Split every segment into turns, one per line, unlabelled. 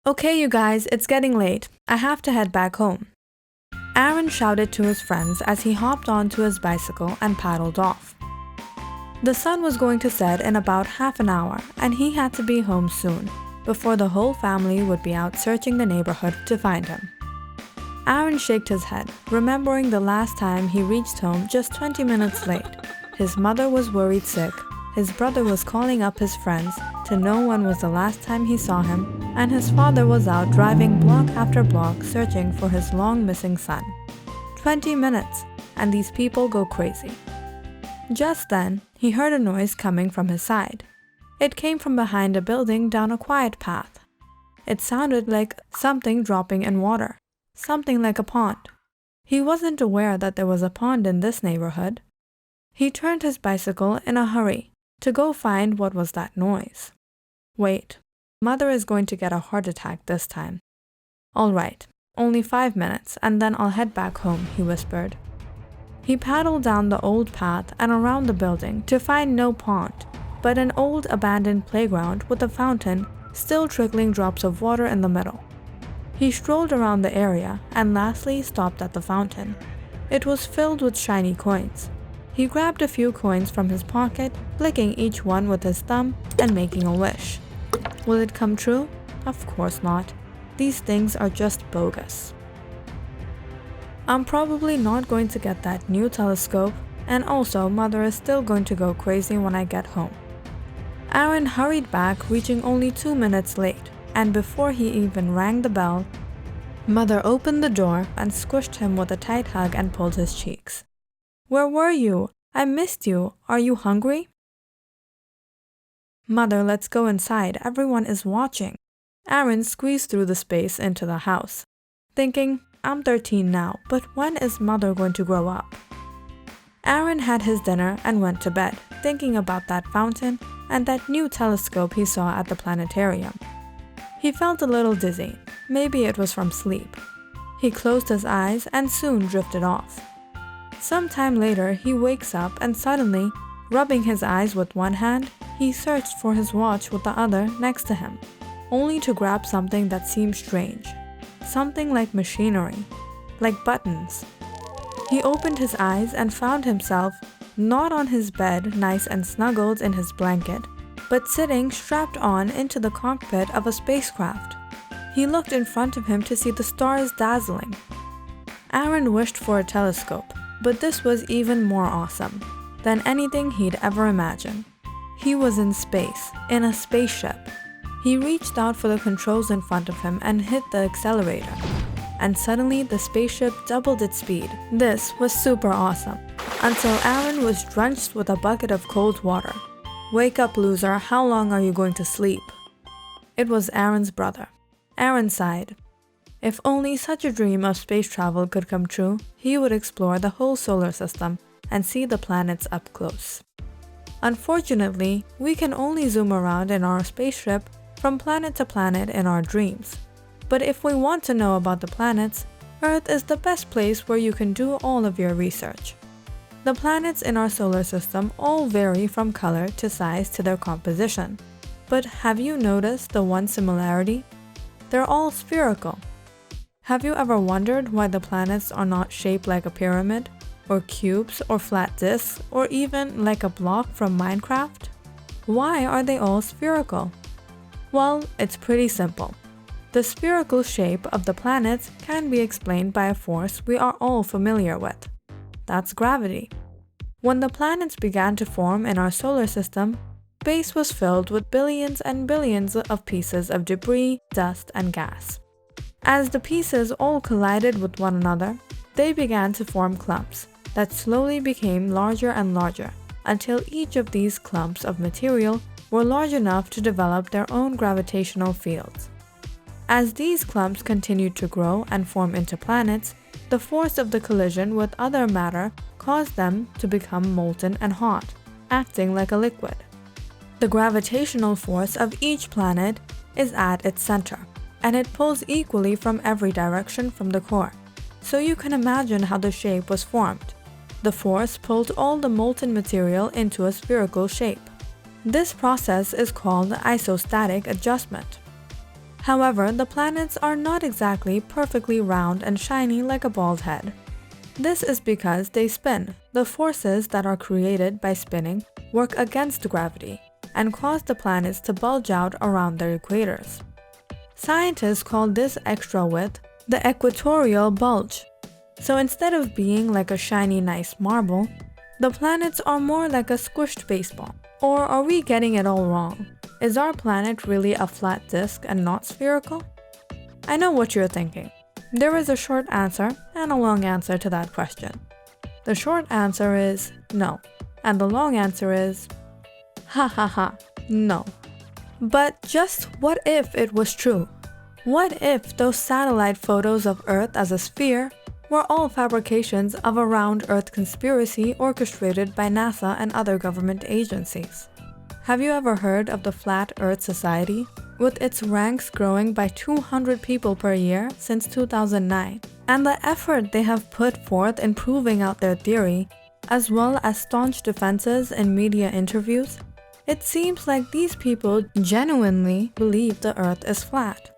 Okay, you guys, it's getting late. I have to head back home. Aaron shouted to his friends as he hopped onto his bicycle and paddled off. The sun was going to set in about half an hour, and he had to be home soon, before the whole family would be out searching the neighborhood to find him. Aaron shook his head, remembering the last time he reached home just 20 minutes late. His mother was worried sick, his brother was calling up his friends to know when was the last time he saw him, and his father was out driving block after block searching for his long missing son. 20 minutes, and these people go crazy. Just then, he heard a noise coming from his side. It came from behind a building down a quiet path. It sounded like something dropping in water, something like a pond. He wasn't aware that there was a pond in this neighborhood. He turned his bicycle in a hurry to go find what was that noise. Wait, Mother is going to get a heart attack this time. All right, only 5 minutes and then I'll head back home, he whispered. He paddled down the old path and around the building to find no pond, but an old abandoned playground with a fountain still trickling drops of water in the middle. He strolled around the area and lastly stopped at the fountain. It was filled with shiny coins. He grabbed a few coins from his pocket, flicking each one with his thumb and making a wish. Will it come true? Of course not. These things are just bogus. I'm probably not going to get that new telescope, and also Mother is still going to go crazy when I get home. Aaron hurried back, reaching only 2 minutes late, and before he even rang the bell, Mother opened the door and squished him with a tight hug and pulled his cheeks. Where were you? I missed you. Are you hungry? Mother, let's go inside. Everyone is watching. Aaron squeezed through the space into the house, thinking, I'm 13 now, but when is Mother going to grow up? Aaron had his dinner and went to bed, thinking about that fountain and that new telescope he saw at the planetarium. He felt a little dizzy. Maybe it was from sleep. He closed his eyes and soon drifted off. Sometime later, he wakes up and suddenly, rubbing his eyes with one hand, he searched for his watch with the other next to him, only to grab something that seemed strange. Something like machinery, like buttons. He opened his eyes and found himself not on his bed, nice and snuggled in his blanket, but sitting strapped on into the cockpit of a spacecraft. He looked in front of him to see the stars dazzling. Aaron wished for a telescope, but this was even more awesome than anything he'd ever imagined. He was in space, in a spaceship. He reached out for the controls in front of him and hit the accelerator. And suddenly the spaceship doubled its speed. This was super awesome, until Aaron was drenched with a bucket of cold water. Wake up, loser, how long are you going to sleep? It was Aaron's brother. Aaron sighed. If only such a dream of space travel could come true, he would explore the whole solar system and see the planets up close. Unfortunately, we can only zoom around in our spaceship from planet to planet in our dreams. But if we want to know about the planets, Earth is the best place where you can do all of your research. The planets in our solar system all vary from color to size to their composition. But have you noticed the one similarity? They're all spherical. Have you ever wondered why the planets are not shaped like a pyramid, or cubes, or flat disks, or even like a block from Minecraft? Why are they all spherical? Well, it's pretty simple. The spherical shape of the planets can be explained by a force we are all familiar with. That's gravity. When the planets began to form in our solar system, space was filled with billions and billions of pieces of debris, dust, and gas. As the pieces all collided with one another, they began to form clumps that slowly became larger and larger until each of these clumps of material were large enough to develop their own gravitational fields. As these clumps continued to grow and form into planets, the force of the collision with other matter caused them to become molten and hot, acting like a liquid. The gravitational force of each planet is at its center, and it pulls equally from every direction from the core. So you can imagine how the shape was formed. The force pulled all the molten material into a spherical shape. This process is called isostatic adjustment. However, the planets are not exactly perfectly round and shiny like a bald head. This is because they spin. The forces that are created by spinning work against gravity and cause the planets to bulge out around their equators. Scientists call this extra width the equatorial bulge. So instead of being like a shiny nice marble, the planets are more like a squished baseball. Or are we getting it all wrong? Is our planet really a flat disk and not spherical? I know what you're thinking. There is a short answer and a long answer to that question. The short answer is no, and the long answer is no. But just what if it was true? What if those satellite photos of Earth as a sphere were all fabrications of a round Earth conspiracy orchestrated by NASA and other government agencies? Have you ever heard of the Flat Earth Society? With its ranks growing by 200 people per year since 2009, and the effort they have put forth in proving out their theory, as well as staunch defenses in media interviews, it seems like these people genuinely believe the Earth is flat.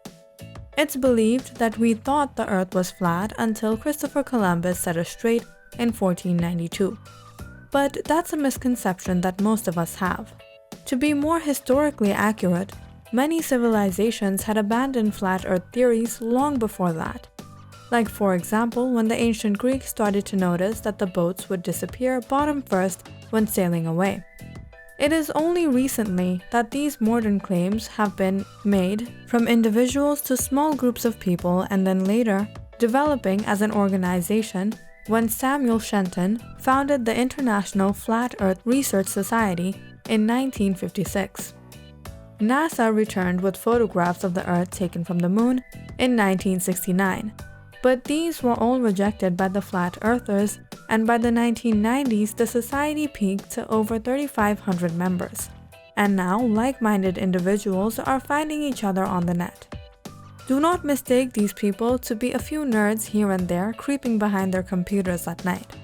It's believed that we thought the Earth was flat until Christopher Columbus set us straight in 1492. But that's a misconception that most of us have. To be more historically accurate, many civilizations had abandoned flat Earth theories long before that. Like for example, when the ancient Greeks started to notice that the boats would disappear bottom first when sailing away. It is only recently that these modern claims have been made from individuals to small groups of people and then later developing as an organization when Samuel Shenton founded the International Flat Earth Research Society in 1956. NASA returned with photographs of the Earth taken from the Moon in 1969, but these were all rejected by the flat earthers, and by the 1990s the society peaked to over 3,500 members, and now like-minded individuals are finding each other on the net. Do not mistake these people to be a few nerds here and there creeping behind their computers at night.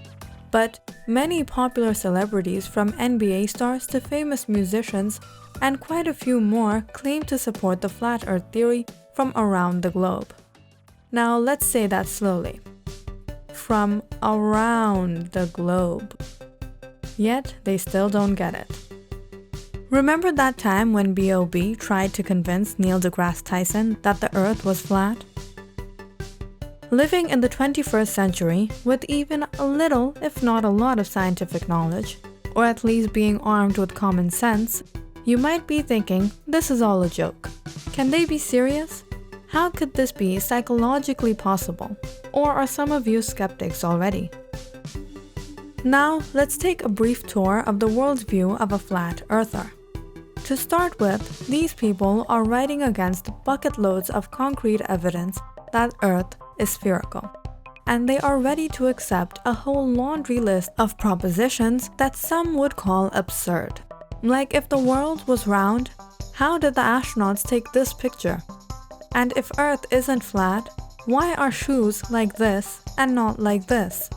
But many popular celebrities from NBA stars to famous musicians and quite a few more claim to support the flat Earth theory from around the globe. Now let's say that slowly. From around the globe. Yet they still don't get it. Remember that time when B.O.B. tried to convince Neil deGrasse Tyson that the Earth was flat? Living in the 21st century with even a little, if not a lot of scientific knowledge, or at least being armed with common sense, you might be thinking, this is all a joke. Can they be serious? How could this be psychologically possible? Or are some of you skeptics already? Now, let's take a brief tour of the worldview of a flat earther. To start with, these people are writing against bucket loads of concrete evidence that Earth is spherical. And they are ready to accept a whole laundry list of propositions that some would call absurd. Like if the world was round, how did the astronauts take this picture? And if Earth isn't flat, why are shoes like this and not like this?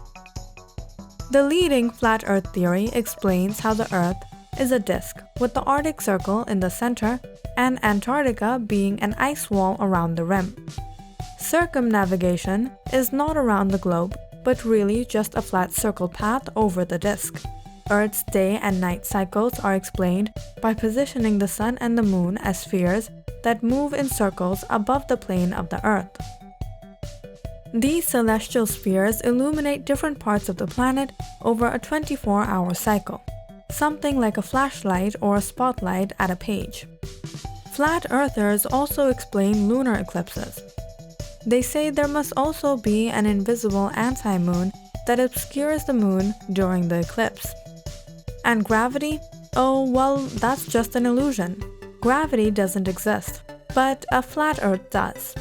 The leading flat Earth theory explains how the Earth is a disk with the Arctic Circle in the center and Antarctica being an ice wall around the rim. Circumnavigation is not around the globe, but really just a flat circle path over the disk. Earth's day and night cycles are explained by positioning the Sun and the Moon as spheres that move in circles above the plane of the Earth. These celestial spheres illuminate different parts of the planet over a 24-hour cycle, something like a flashlight or a spotlight at a page. Flat earthers also explain lunar eclipses. They say there must also be an invisible anti-moon that obscures the moon during the eclipse. And gravity? Oh, well, that's just an illusion. Gravity doesn't exist, but a flat Earth does.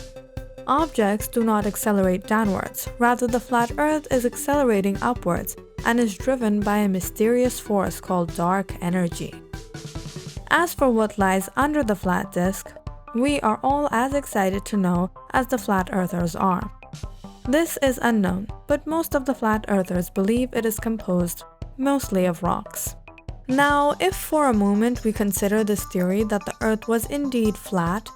Objects do not accelerate downwards, rather the flat Earth is accelerating upwards and is driven by a mysterious force called dark energy. As for what lies under the flat disk, we are all as excited to know as the flat earthers are. This is unknown, but most of the flat earthers believe it is composed mostly of rocks. Now, if for a moment we consider this theory that the Earth was indeed flat,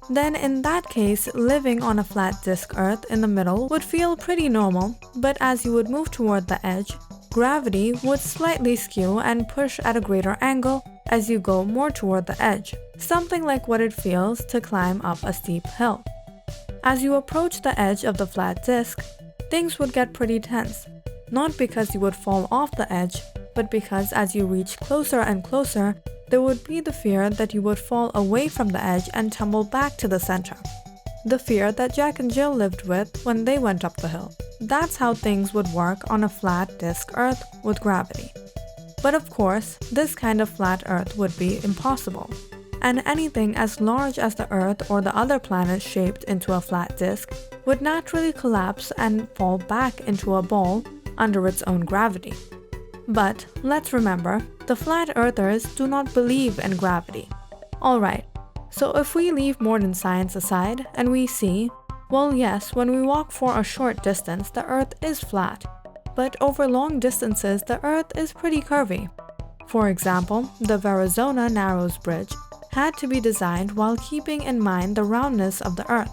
then in that case, living on a flat disk Earth in the middle would feel pretty normal, but as you would move toward the edge, gravity would slightly skew and push at a greater angle as you go more toward the edge, something like what it feels to climb up a steep hill. As you approach the edge of the flat disk, things would get pretty tense, not because you would fall off the edge, but because as you reach closer and closer, there would be the fear that you would fall away from the edge and tumble back to the center. The fear that Jack and Jill lived with when they went up the hill. That's how things would work on a flat disk Earth with gravity. But of course, this kind of flat Earth would be impossible, and anything as large as the Earth or the other planets shaped into a flat disk would naturally collapse and fall back into a ball under its own gravity. But let's remember, the flat earthers do not believe in gravity. Alright, so if we leave modern science aside and we see, well yes, when we walk for a short distance the Earth is flat, but over long distances the Earth is pretty curvy. For example, the Verrazano Narrows Bridge had to be designed while keeping in mind the roundness of the Earth.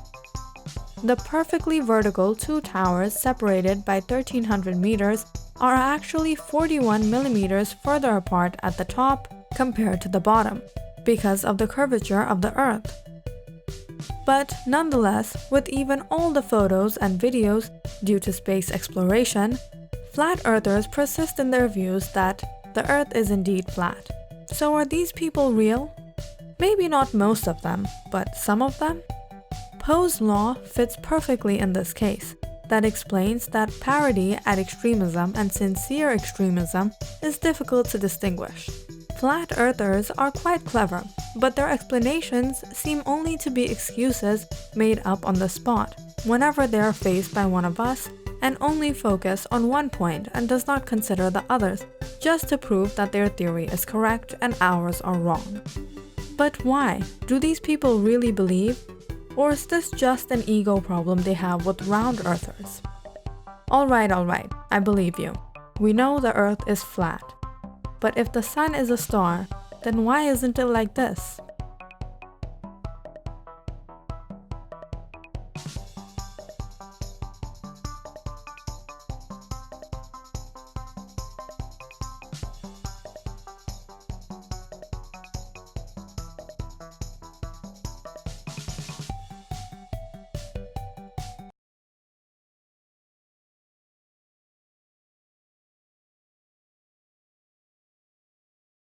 The perfectly vertical two towers separated by 1,300 meters are actually 41 millimeters further apart at the top compared to the bottom, because of the curvature of the Earth. But nonetheless, with even all the photos and videos due to space exploration, flat earthers persist in their views that the Earth is indeed flat. So are these people real? Maybe not most of them, but some of them? Poe's law fits perfectly in this case. That explains that parody at extremism and sincere extremism is difficult to distinguish. Flat earthers are quite clever, but their explanations seem only to be excuses made up on the spot whenever they are faced by one of us, and only focus on one point and does not consider the others, just to prove that their theory is correct and ours are wrong. But why? Do these people really believe? Or is this just an ego problem they have with round earthers? Alright, I believe you. We know the Earth is flat. But if the sun is a star, then why isn't it like this?